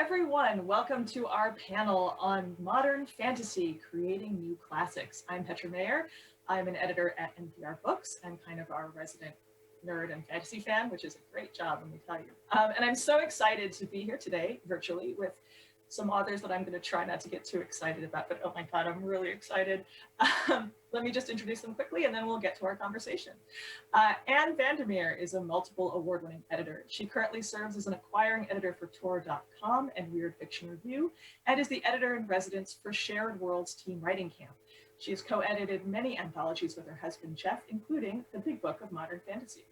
everyone. Welcome to our panel on modern fantasy, creating new classics. I'm Petra Mayer. I'm an editor at NPR Books and kind of our resident nerd and fantasy fan, which is a great job, let me tell you. And I'm so excited to be here today, virtually, with some authors that I'm going to try not to get too excited about, but oh my God, I'm really excited. Let me just introduce them quickly and then we'll get to our conversation. Ann VanderMeer is a multiple award-winning editor. She currently serves as an acquiring editor for Tor.com and Weird Fiction Review, and is the editor-in-residence for Shared Worlds Teen Writing Camp. She has co-edited many anthologies with her husband, Jeff, including The Big Book of Modern Fantasy.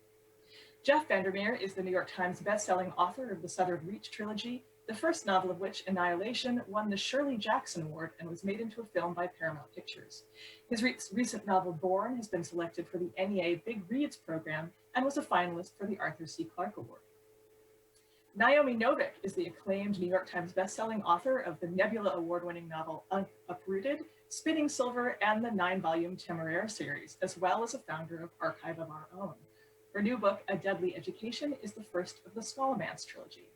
Jeff VanderMeer is the New York Times bestselling author of the Southern Reach trilogy, the first novel of which, Annihilation, won the Shirley Jackson Award and was made into a film by Paramount Pictures. His recent novel, Born, has been selected for the NEA Big Reads program and was a finalist for the Arthur C. Clarke Award. Naomi Novik is the acclaimed New York Times bestselling author of the Nebula Award-winning novel Uprooted, Spinning Silver, and the 9-volume Temeraire series, as well as a founder of Archive of Our Own. Her new book, A Deadly Education, is the first of the Scholomance trilogy.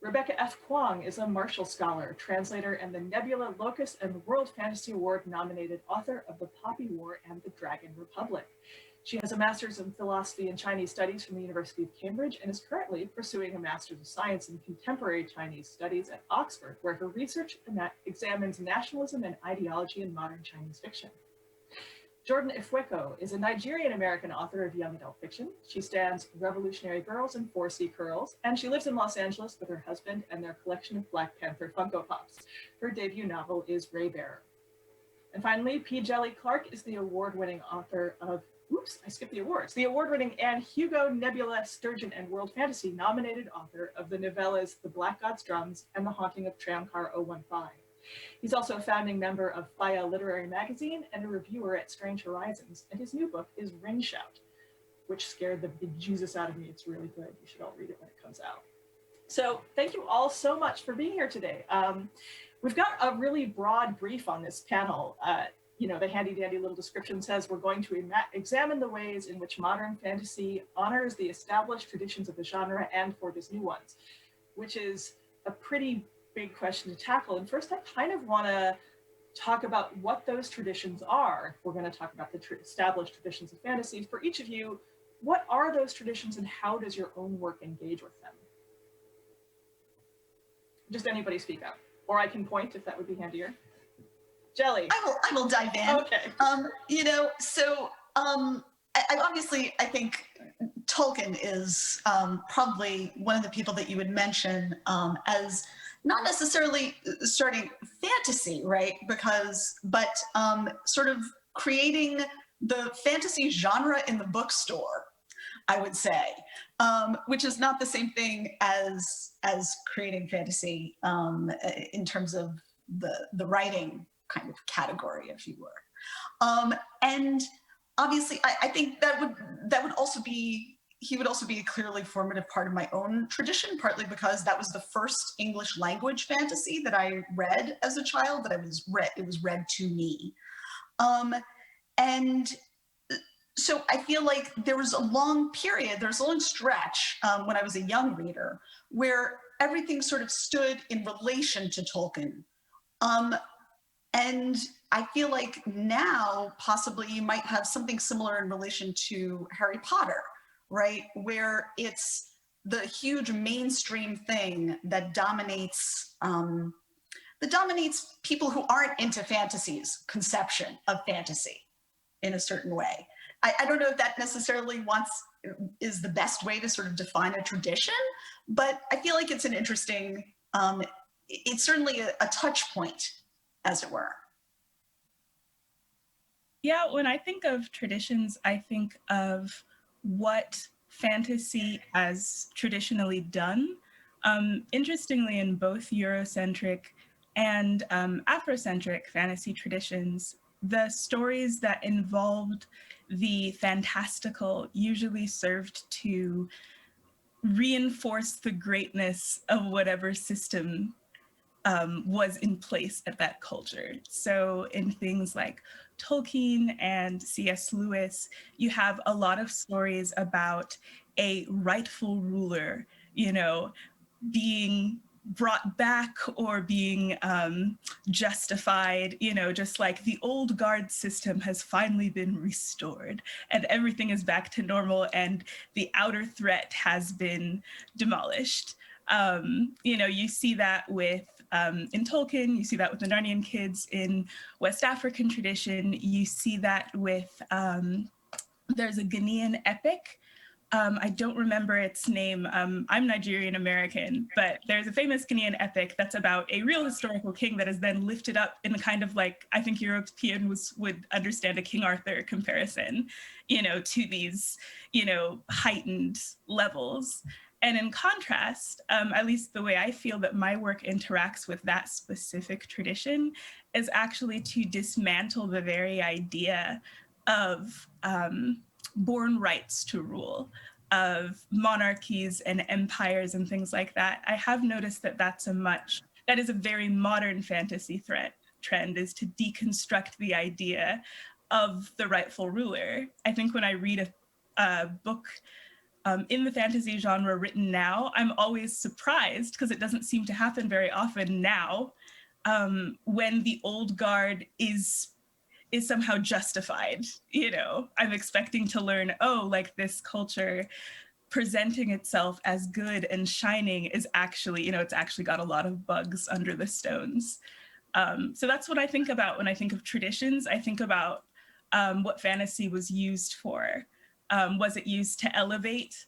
Rebecca F. Kuang is a Marshall Scholar, translator, and the Nebula, Locus, and World Fantasy Award nominated author of The Poppy War and The Dragon Republic. She has a master's in philosophy and Chinese studies from the University of Cambridge and is currently pursuing a master's of science in contemporary Chinese studies at Oxford, where her research examines nationalism and ideology in modern Chinese fiction. Jordan Ifueko is a Nigerian-American author of young adult fiction. She stands Revolutionary Girls and 4C Curls, and she lives in Los Angeles with her husband and their collection of Black Panther Funko Pops. Her debut novel is Raybearer. And finally, Djeli Clark is the award-winning author of, the award-winning Anne Hugo, Nebula, Sturgeon, and World Fantasy nominated author of the novellas The Black God's Drums and The Haunting of Tramcar 015. He's also a founding member of Faya Literary Magazine and a reviewer at Strange Horizons, and his new book is Ring Shout, which scared the bejesus out of me. It's really good. You should all read it when it comes out. So thank you all so much for being here today. We've got a really broad brief on this panel. The handy-dandy little description says we're going to examine the ways in which modern fantasy honors the established traditions of the genre and forges new ones, which is a pretty big question to tackle. And first, I kind of want to talk about what those traditions are. We're going to talk about the established traditions of fantasy. For each of you, what are those traditions and how does your own work engage with them? Just anybody speak up, or I can point if that would be handier. Djeli. I will dive in. Okay. I think Tolkien is probably one of the people that you would mention as not necessarily starting fantasy, right? But sort of creating the fantasy genre in the bookstore, I would say, which is not the same thing as creating fantasy in terms of the writing kind of category, if you were. And obviously, I think that would also be, he would also be a clearly formative part of my own tradition, partly because that was the first English language fantasy that I read as a child, it was read to me. And so I feel like there was a long stretch when I was a young reader where everything sort of stood in relation to Tolkien. And I feel like now possibly you might have something similar in relation to Harry Potter, right? Where it's the huge mainstream thing that dominates people who aren't into fantasy's conception of fantasy in a certain way. I don't know if that necessarily is the best way to sort of define a tradition, but I feel like it's an interesting, it's certainly a touch point, as it were. Yeah, when I think of traditions, I think of what fantasy has traditionally done. Interestingly, in both Eurocentric and Afrocentric fantasy traditions, the stories that involved the fantastical usually served to reinforce the greatness of whatever system was in place at that culture. So in things like Tolkien and C.S. Lewis, you have a lot of stories about a rightful ruler, being brought back or being justified, just like the old guard system has finally been restored and everything is back to normal and the outer threat has been demolished. You see that with in Tolkien, you see that with the Narnian kids in West African tradition, you see that with, there's a Ghanaian epic. I don't remember its name. I'm Nigerian American, but there's a famous Ghanaian epic that's about a real historical king that is then lifted up in kind of like, I think Europeans would understand a King Arthur comparison, to these, heightened levels. And in contrast, at least the way I feel that my work interacts with that specific tradition is actually to dismantle the very idea of born rights to rule, of monarchies and empires and things like that. I have noticed that that is a very modern fantasy trend, is to deconstruct the idea of the rightful ruler. I think when I read a book in the fantasy genre written now, I'm always surprised, because it doesn't seem to happen very often now, when the old guard is somehow justified. I'm expecting to learn, like this culture presenting itself as good and shining is actually, it's actually got a lot of bugs under the stones. So that's what I think about when I think of traditions. I think about what fantasy was used for. Was it used to elevate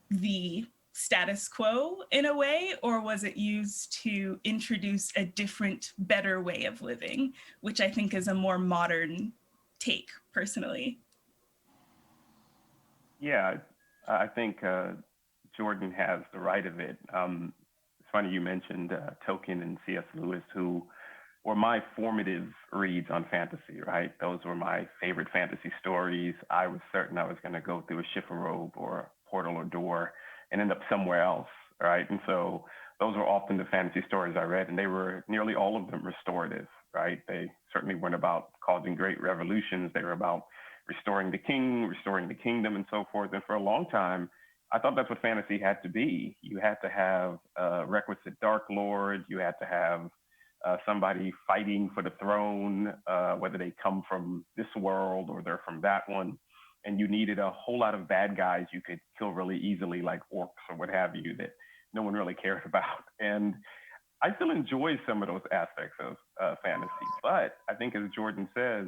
the status quo in a way, or was it used to introduce a different, better way of living, which I think is a more modern take, personally? Yeah, I think Jordan has the right of it. It's funny you mentioned Tolkien and C.S. Lewis, who were my formative reads on fantasy, right? Those were my favorite fantasy stories. I was certain I was going to go through a chifforobe or a portal or door and end up somewhere else, right? And so those were often the fantasy stories I read, and they were nearly all of them restorative, right? They certainly weren't about causing great revolutions. They were about restoring the king, restoring the kingdom, and so forth. And for a long time, I thought that's what fantasy had to be. You had to have a requisite Dark Lord. You had to have somebody fighting for the throne, whether they come from this world or they're from that one. And you needed a whole lot of bad guys you could kill really easily, like orcs or what have you, that no one really cared about. And I still enjoy some of those aspects of fantasy. But I think, as Jordan says,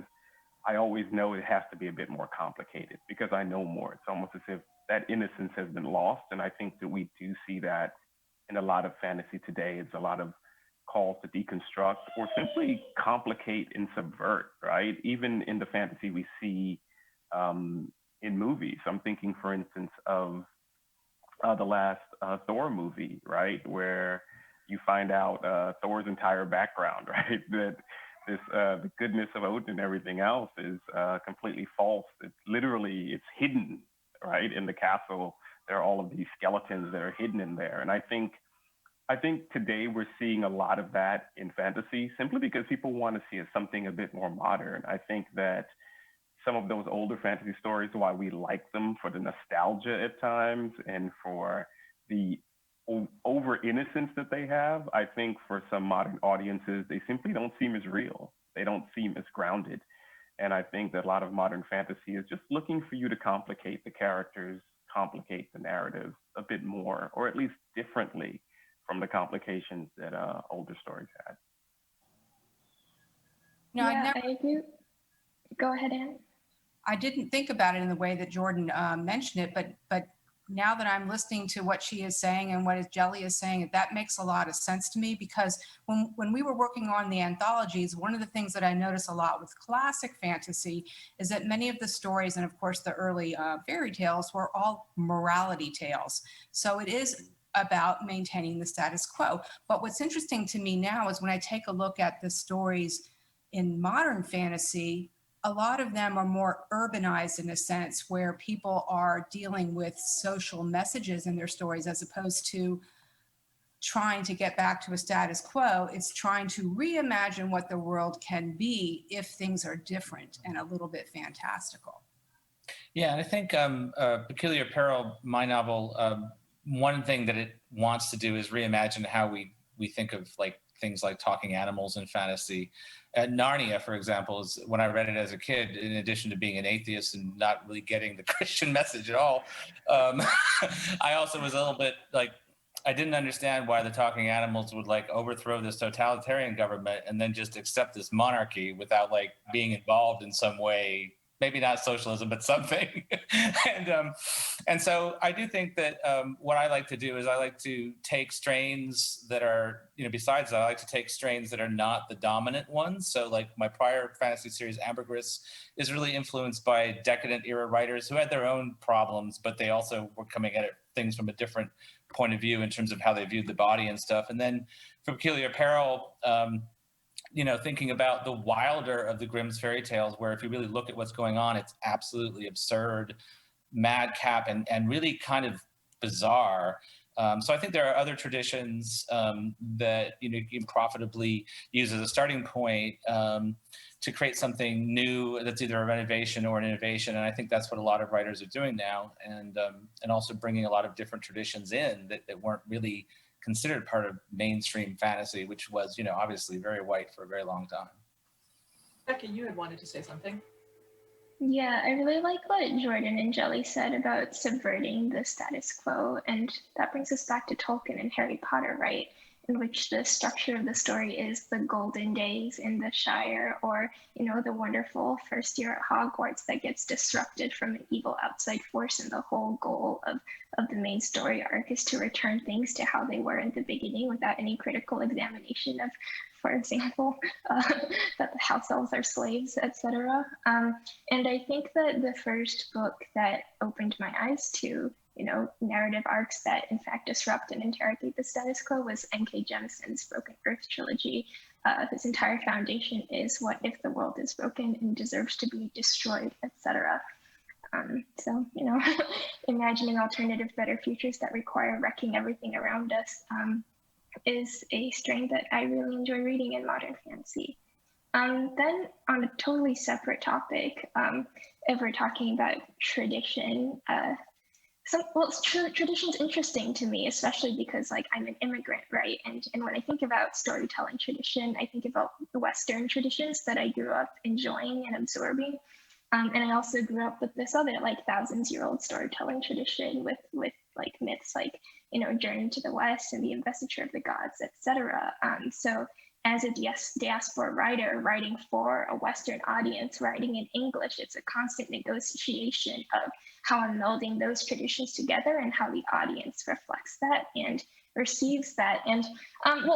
I always know it has to be a bit more complicated because I know more. It's almost as if that innocence has been lost. And I think that we do see that in a lot of fantasy today. It's a lot of calls to deconstruct or simply complicate and subvert, right? Even in the fantasy we see in movies. I'm thinking, for instance, of the last Thor movie, right? Where you find out Thor's entire background, right? That this the goodness of Odin and everything else is completely false. It's hidden, right? In the castle, there are all of these skeletons that are hidden in there. And I think today we're seeing a lot of that in fantasy simply because people want to see something a bit more modern. I think that some of those older fantasy stories, while we like them for the nostalgia at times and for the over innocence that they have, I think for some modern audiences, they simply don't seem as real. They don't seem as grounded. And I think that a lot of modern fantasy is just looking for you to complicate the characters, complicate the narrative a bit more, or at least differently from the complications that older stories had. No, yeah, I do. Go ahead, Ann. I didn't think about it in the way that Jordan mentioned it, but now that I'm listening to what she is saying and what Djeli is saying, that makes a lot of sense to me, because when we were working on the anthologies, one of the things that I notice a lot with classic fantasy is that many of the stories, and of course the early fairy tales, were all morality tales. So it is about maintaining the status quo. But what's interesting to me now is when I take a look at the stories in modern fantasy, a lot of them are more urbanized in a sense, where people are dealing with social messages in their stories as opposed to trying to get back to a status quo. It's trying to reimagine what the world can be if things are different and a little bit fantastical. Yeah, and I think Peculiar Peril, my novel, one thing that it wants to do is reimagine how we think of like things like talking animals in fantasy. Narnia, for example, is when I read it as a kid, in addition to being an atheist and not really getting the Christian message at all, I also was a little bit like, I didn't understand why the talking animals would like overthrow this totalitarian government and then just accept this monarchy without like being involved in some way, maybe not socialism, but something. And so I do think that what I like to do is I like to take strains that are, besides that, I like to take strains that are not the dominant ones. So like my prior fantasy series, Ambergris, is really influenced by decadent era writers who had their own problems, but they also were coming at things from a different point of view in terms of how they viewed the body and stuff. And then for Peculiar Peril, thinking about the wilder of the Grimm's fairy tales, where if you really look at what's going on, it's absolutely absurd, madcap, and really kind of bizarre. So I think there are other traditions that you can profitably use as a starting point to create something new that's either a renovation or an innovation. And I think that's what a lot of writers are doing now, and also bringing a lot of different traditions in that weren't really considered part of mainstream fantasy, which was, obviously very white for a very long time. Becca, you had wanted to say something. Yeah, I really like what Jordan and Djeli said about subverting the status quo. And that brings us back to Tolkien and Harry Potter, right? In which the structure of the story is the golden days in the Shire, or, the wonderful first year at Hogwarts that gets disrupted from an evil outside force. And the whole goal of the main story arc is to return things to how they were in the beginning without any critical examination of, for example, that the house elves are slaves, etc. And I think that the first book that opened my eyes to narrative arcs that in fact disrupt and interrogate the status quo was N.K. Jemison's Broken Earth trilogy, whose entire foundation is what if the world is broken and deserves to be destroyed, etc. So, imagining alternative, better futures that require wrecking everything around us is a strain that I really enjoy reading in modern fantasy. Then on a totally separate topic, if we're talking about tradition, tradition's interesting to me, especially because I'm an immigrant, right? And when I think about storytelling tradition, I think about the Western traditions that I grew up enjoying and absorbing. And I also grew up with this other thousands-year-old storytelling tradition with myths like, Journey to the West and the Investiture of the Gods, etc. So as a diaspora writer writing for a Western audience, writing in English, it's a constant negotiation of how I'm melding those traditions together and how the audience reflects that and receives that. And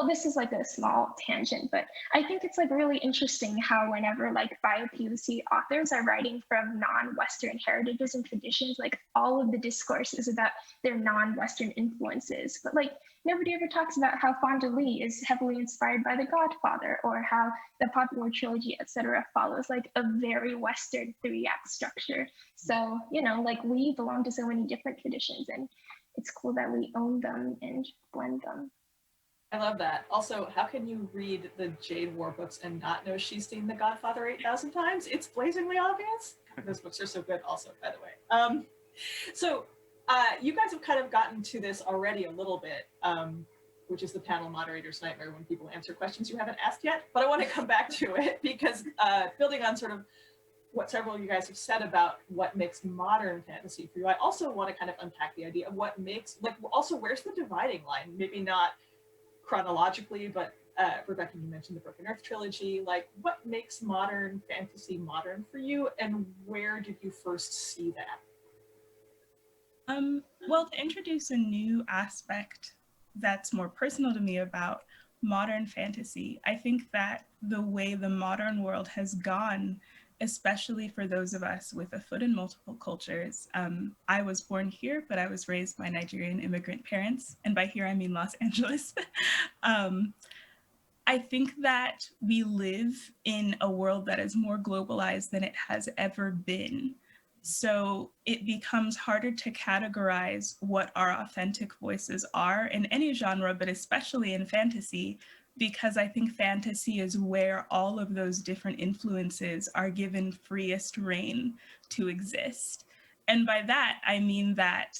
this is a small tangent, but I think it's really interesting how whenever bio-POC authors are writing from non-Western heritages and traditions, all of the discourse is about their non-Western influences, but nobody ever talks about how Fonda Lee is heavily inspired by The Godfather, or how the popular trilogy, etc., follows a very Western 3-act structure. So, we belong to so many different traditions, and it's cool that we own them and blend them. I love that. Also, how can you read the Jade War books and not know she's seen The Godfather 8,000 times? It's blazingly obvious. Those books are so good also, by the way. You guys have kind of gotten to this already a little bit, which is the panel moderator's nightmare when people answer questions you haven't asked yet. But I want to come back to it because building on sort of what several of you guys have said about what makes modern fantasy for you, I also want to kind of unpack the idea of what makes, also where's the dividing line? Maybe not chronologically, but Rebecca, you mentioned the Broken Earth trilogy. What makes modern fantasy modern for you, and where did you first see that? Well, to introduce a new aspect that's more personal to me about modern fantasy, I think that the way the modern world has gone, especially for those of us with a foot in multiple cultures. I was born here, but I was raised by Nigerian immigrant parents. And by here, I mean Los Angeles. I think that we live in a world that is more globalized than it has ever been. So it becomes harder to categorize what our authentic voices are in any genre, but especially in fantasy, because I think fantasy is where all of those different influences are given freest reign to exist. And by that, I mean that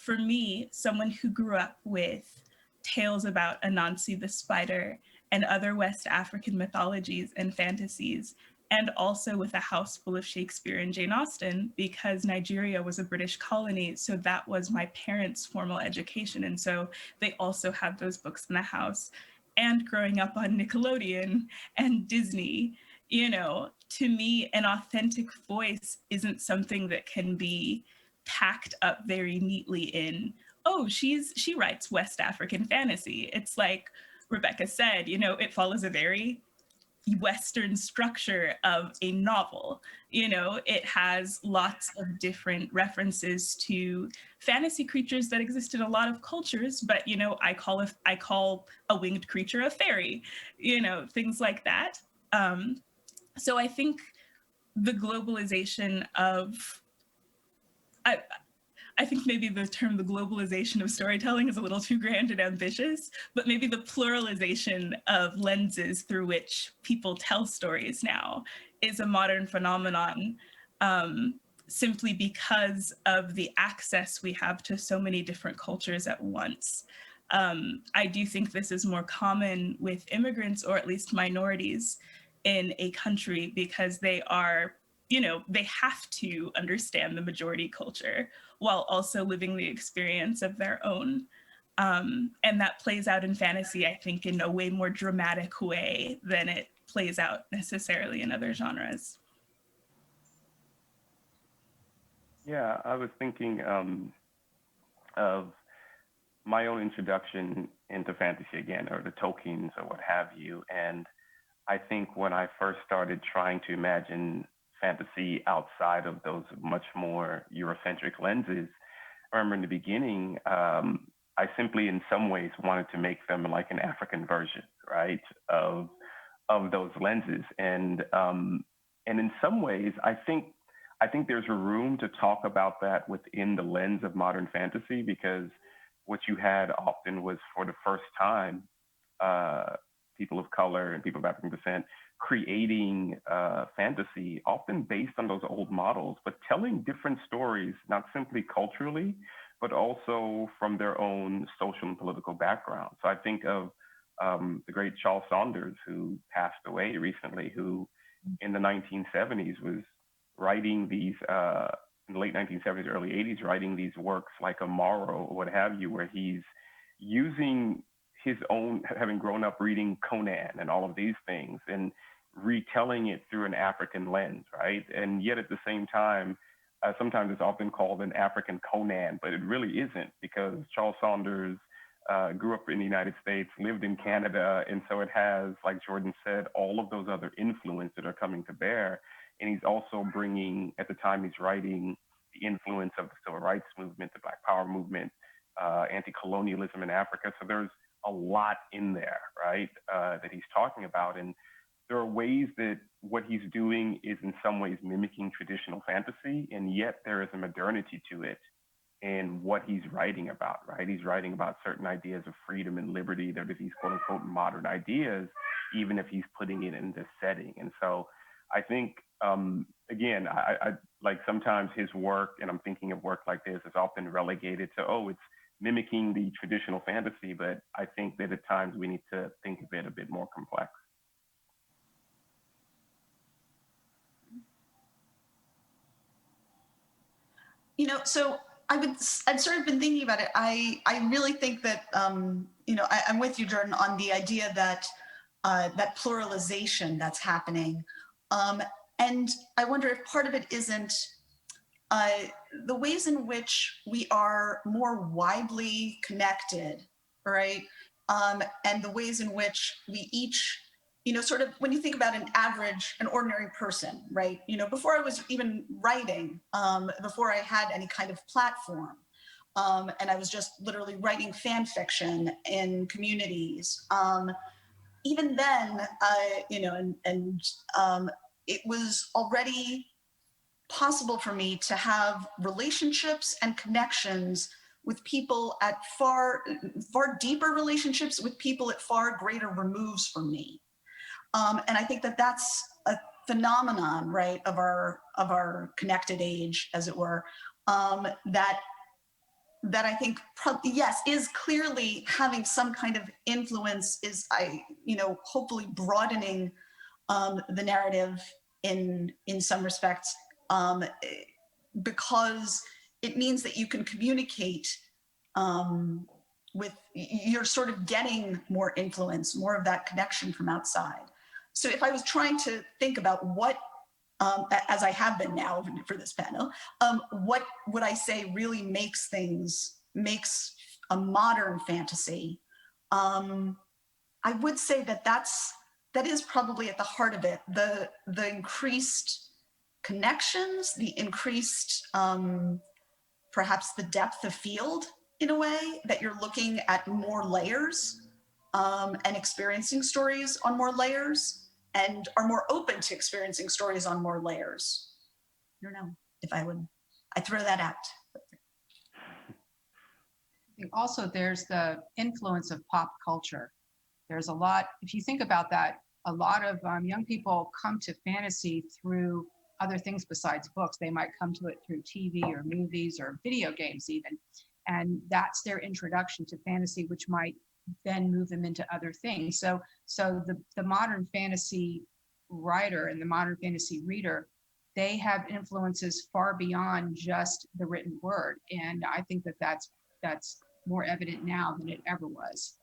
for me, someone who grew up with tales about Anansi the spider and other West African mythologies and fantasies, and also with a house full of Shakespeare and Jane Austen, because Nigeria was a British colony. So that was my parents' formal education. And so they also had those books in the house. And growing up on Nickelodeon and Disney, you know, to me, an authentic voice isn't something that can be packed up very neatly in, oh, she writes West African fantasy. It's like Rebecca said, you know, it follows a very Western structure of a novel. You know, it has lots of different references to fantasy creatures that exist in a lot of cultures, but, you know, I call a winged creature a fairy, you know, things like that. So I think the globalization of, I think maybe the term the globalization of storytelling is a little too grand and ambitious, but maybe the pluralization of lenses through which people tell stories now is a modern phenomenon, simply because of the access we have to so many different cultures at once. I do think this is more common with immigrants, or at least minorities in a country, because they are, you know, they have to understand the majority culture while also living the experience of their own. And that plays out in fantasy, I think, in a way more dramatic way than it plays out necessarily in other genres. Yeah, I was thinking of my own introduction into fantasy again, or the Tolkiens or what have you. And I think when I first started trying to imagine fantasy outside of those much more Eurocentric lenses, I remember in the beginning, I simply in some ways wanted to make them like an African version, right, of those lenses. And in some ways, I think there's a room to talk about that within the lens of modern fantasy, because what you had often was, for the first time, people of color and people of African descent creating fantasy, often based on those old models, but telling different stories, not simply culturally, but also from their own social and political background. So I think of the great Charles Saunders, who passed away recently, who in the 1970s was writing these, in the late 1970s, early 80s, writing these works like Amaro or what have you, where he's using his own, having grown up reading Conan and all of these things, and retelling it through an African lens, right? And yet at the same time, sometimes it's often called an African Conan, but it really isn't, because Charles Saunders grew up in the United States, lived in Canada, and so it has, like Jordan said, all of those other influences that are coming to bear. And he's also bringing, at the time he's writing, the influence of the Civil Rights Movement, the Black Power movement, anti-colonialism in Africa. So there's a lot in there, right, that he's talking about. And there are ways that what he's doing is in some ways mimicking traditional fantasy, and yet there is a modernity to it in what he's writing about, right? He's writing about certain ideas of freedom and liberty that are these quote unquote modern ideas, even if he's putting it in this setting. And so I think, again, I like sometimes his work, and I'm thinking of work like this, is often relegated to, oh, it's mimicking the traditional fantasy, but I think that at times we need to think of it a bit more complex. You know, so I'd sort of been thinking about it. I really think that, you know, I'm with you, Jordan, on the idea that that pluralization that's happening. And I wonder if part of it isn't the ways in which we are more widely connected, right? And the ways in which we each, you know, sort of when you think about an ordinary person, right? You know, before I was even writing, before I had any kind of platform, and I was just literally writing fan fiction in communities. Even then, you know, and it was already possible for me to have relationships and connections with people at far deeper relationships with people at far greater removes from me. And I think that that's a phenomenon, right, of our connected age, as it were, that that I think, yes, is clearly having some kind of influence, is, hopefully broadening the narrative in some respects, because it means that you can communicate with, you're sort of getting more influence, more of that connection from outside. So if I was trying to think about what, as I have been now for this panel, what would I say really makes a modern fantasy? I would say that is probably at the heart of it, the increased connections, the increased, perhaps the depth of field, in a way, that you're looking at more layers, and experiencing stories on more layers, and are more open to experiencing stories on more layers. I don't know if I throw that out. Also, there's the influence of pop culture. There's a lot, if you think about that, a lot of young people come to fantasy through other things besides books. They might come to it through TV or movies or video games even. And that's their introduction to fantasy, which might then move them into other things. So the modern fantasy writer and the modern fantasy reader, they have influences far beyond just the written word. And I think that that's more evident now than it ever was.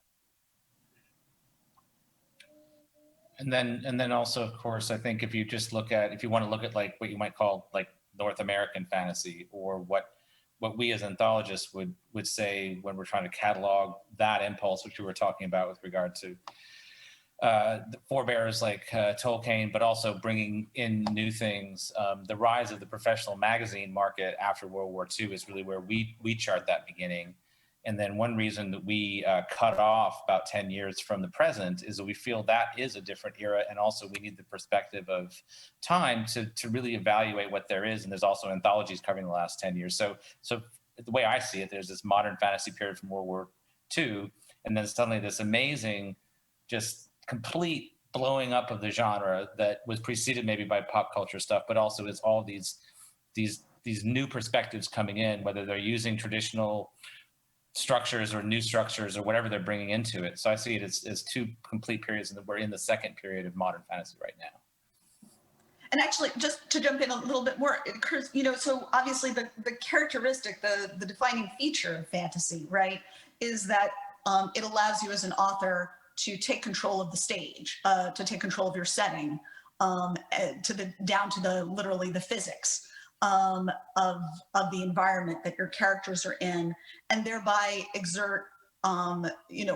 And then also, of course, I think if you want to look at like what you might call like North American fantasy, or what we as anthologists would say when we're trying to catalog that impulse, which we were talking about with regard to the forebears like Tolkien, but also bringing in new things. The rise of the professional magazine market after World War II is really where we chart that beginning. And then one reason that we cut off about 10 years from the present is that we feel that is a different era. And also we need the perspective of time to really evaluate what there is. And there's also anthologies covering the last 10 years. So the way I see it, there's this modern fantasy period from World War II. And then suddenly this amazing, just complete blowing up of the genre that was preceded maybe by pop culture stuff, but also it's all these new perspectives coming in, whether they're using traditional structures or new structures or whatever they're bringing into it. So I see it as two complete periods, and we're in the second period of modern fantasy right now. And actually, just to jump in a little bit more, it occurs, so obviously the characteristic, the defining feature of fantasy, right, is that it allows you as an author to take control of the stage, to take control of your setting, down to literally the physics of the environment that your characters are in, and thereby exert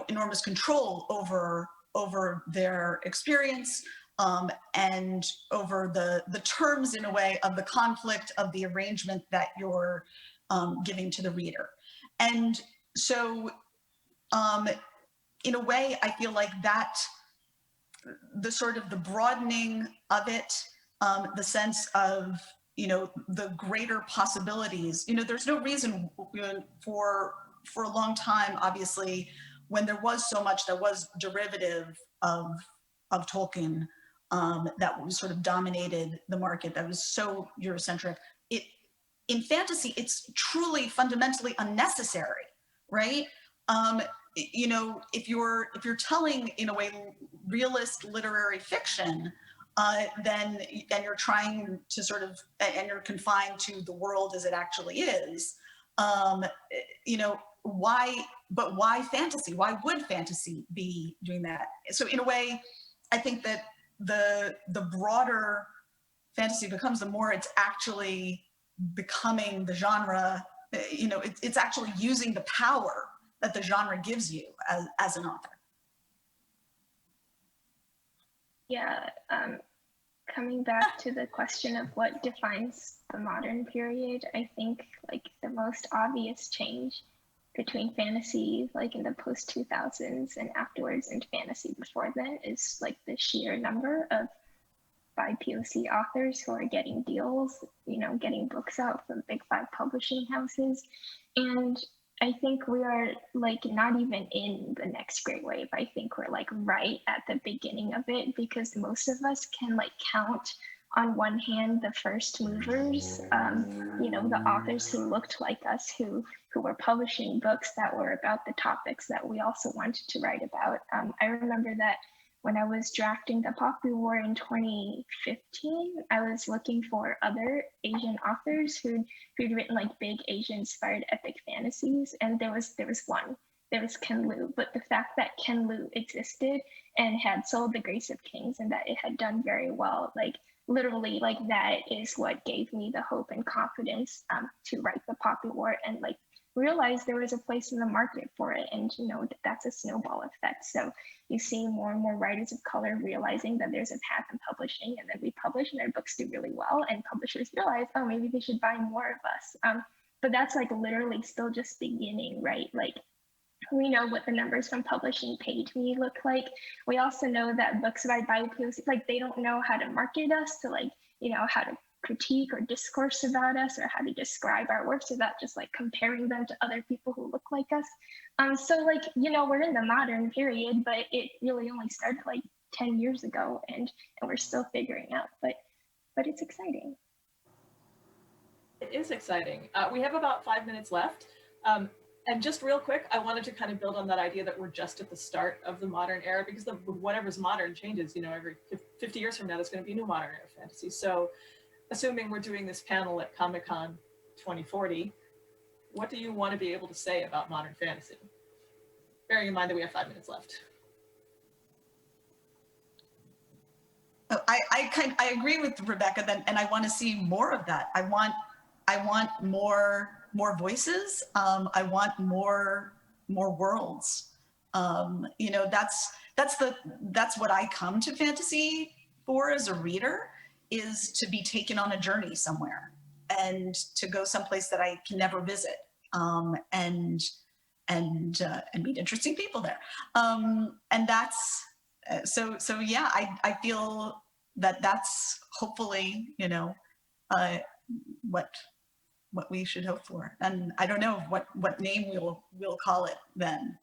enormous control over their experience, and over the terms, in a way, of the conflict, of the arrangement that you're giving to the reader. And so in a way, I feel like that the sort of the broadening of it, the sense of the greater possibilities. There's no reason for a long time, obviously, when there was so much that was derivative of Tolkien, that was sort of dominated the market, that was so Eurocentric. In fantasy, it's truly fundamentally unnecessary, right? If you're telling, in a way, realist literary fiction, then you're trying to sort of, and you're confined to the world as it actually is, why fantasy? Why would fantasy be doing that? So in a way, I think that the broader fantasy becomes, the more it's actually becoming the genre, it's actually using the power that the genre gives you as an author. Yeah, coming back to the question of what defines the modern period, I think like the most obvious change between fantasy like in the post 2000s and afterwards, and fantasy before then, is like the sheer number of BIPOC authors who are getting deals, getting books out from big 5 publishing houses. And I think we are like not even in the next great wave. I think we're like right at the beginning of it, because most of us can like count on one hand, the first movers, the authors who looked like us, who were publishing books that were about the topics that we also wanted to write about. I remember that when I was drafting The Poppy War in 2015, I was looking for other Asian authors who'd written like big Asian-inspired epic fantasies, and there was one. There was Ken Liu, but the fact that Ken Liu existed and had sold The Grace of Kings and that it had done very well, like literally, like that is what gave me the hope and confidence to write The Poppy War and like realize there was a place in the market for it. And that's a snowball effect. So you see more and more writers of color realizing that there's a path in publishing, and then we publish and our books do really well, and publishers realize, oh, maybe they should buy more of us. But that's like literally still just beginning, right? Like, we know what the numbers from publishing paid me look like. We also know that books by BIPOC, like they don't know how to market us, to like, how to critique or discourse about us, or how to describe our works without just like comparing them to other people who look like us. So like, we're in the modern period, but it really only started like 10 years ago, and we're still figuring out, but it's exciting. It is exciting. We have about 5 minutes left. And just real quick, I wanted to kind of build on that idea that we're just at the start of the modern era, because whatever's modern changes, every 50 years from now, there's going to be a new modern era fantasy. So assuming we're doing this panel at Comic-Con 2040, what do you want to be able to say about modern fantasy? Bearing in mind that we have 5 minutes left. Oh, I agree with Rebecca then, and I want to see more of that. I want more voices. I want more worlds. That's what I come to fantasy for as a reader, is to be taken on a journey somewhere and to go someplace that I can never visit, and meet interesting people there. And that's so yeah. I feel that that's hopefully what we should hope for. And I don't know what name we'll call it then.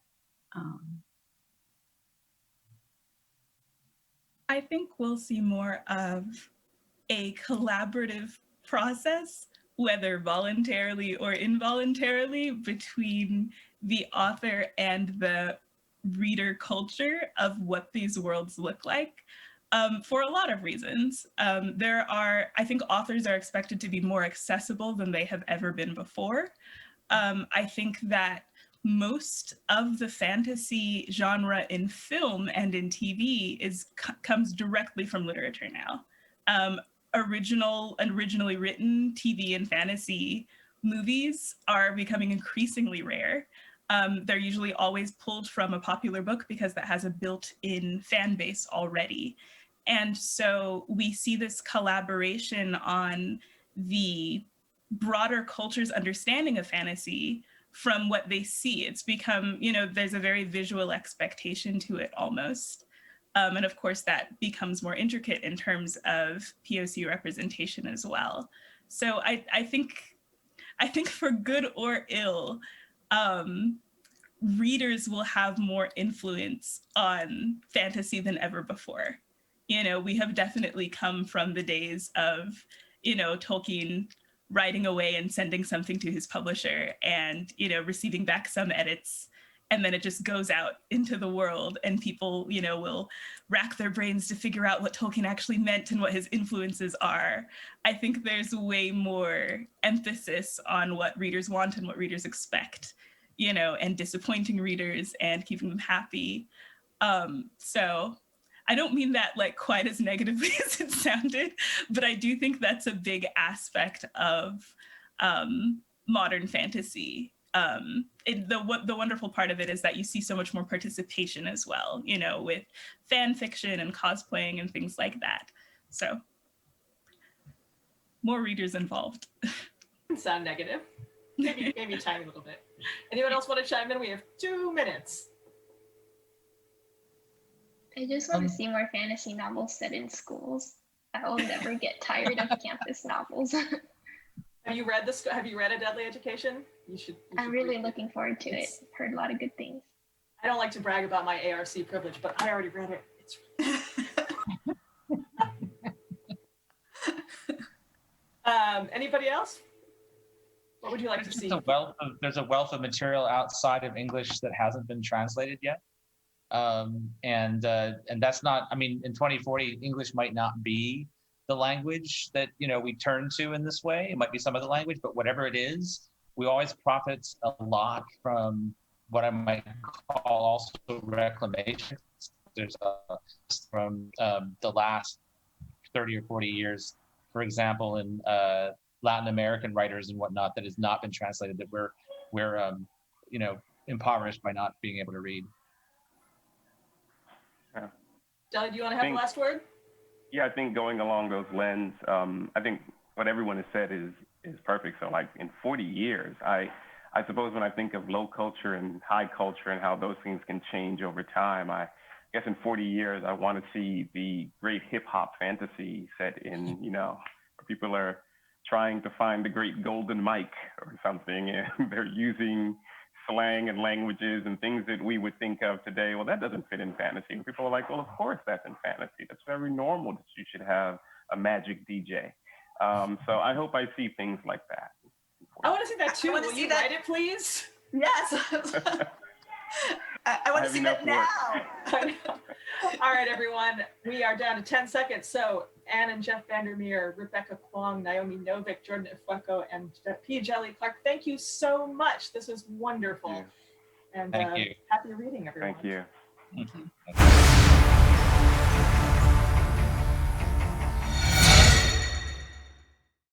I think we'll see more of a collaborative process, whether voluntarily or involuntarily, between the author and the reader culture of what these worlds look like. For a lot of reasons. I think authors are expected to be more accessible than they have ever been before. I think that most of the fantasy genre in film and in TV comes directly from literature now. Originally written TV and fantasy movies are becoming increasingly rare. They're usually always pulled from a popular book because that has a built-in fan base already. And so we see this collaboration on the broader culture's understanding of fantasy from what they see. It's become, there's a very visual expectation to it almost. And of course, that becomes more intricate in terms of POC representation as well. So I think for good or ill, readers will have more influence on fantasy than ever before. We have definitely come from the days of, Tolkien writing away and sending something to his publisher and, receiving back some edits, and then it just goes out into the world, and people, will rack their brains to figure out what Tolkien actually meant and what his influences are. I think there's way more emphasis on what readers want and what readers expect, and disappointing readers and keeping them happy. So I don't mean that like quite as negatively as it sounded, but I do think that's a big aspect of modern fantasy. The wonderful part of it is that you see so much more participation as well, with fan fiction and cosplaying and things like that. So more readers involved. Doesn't sound negative. Maybe a tiny little bit. Anyone else want to chime in? We have 2 minutes. I just want to see more fantasy novels set in schools. I will never get tired of campus novels. Have you read A Deadly Education? You should I'm really looking forward to it. Heard a lot of good things. I don't like to brag about my ARC privilege, but I already read it. It's Anybody else? What would you like to see? There's a wealth of material outside of English that hasn't been translated yet. And that's not, I mean, in 2040, English might not be the language that, we turn to in this way. It might be some other language, but whatever it is, we always profit a lot from what I might call also reclamation. There's from the last 30 or 40 years, for example, in Latin American writers and whatnot that has not been translated, that we're impoverished by not being able to read. Yeah. Djeli, do you want to have the last word? Yeah, I think going along those lines, I think what everyone has said is perfect. So like in 40 years, I suppose when I think of low culture and high culture and how those things can change over time, I guess in 40 years, I want to see the great hip hop fantasy set in, where people are trying to find the great golden mic or something, and they're using slang and languages and things that we would think of today. Well, that doesn't fit in fantasy. And people are like, well, of course that's in fantasy. That's very normal that you should have a magic DJ. So I hope I see things like that. I want to see that too. Will you write it, please? Yes. I want to see that now. All right, everyone. We are down to 10 seconds. So Ann and Jeff VanderMeer, Rebecca Kuang, Naomi Novik, Jordan Ifueko, and Djeli Clark, thank you so much. This was wonderful. Thank you. And Thank you. happy reading, everyone. Thank you. Thank you.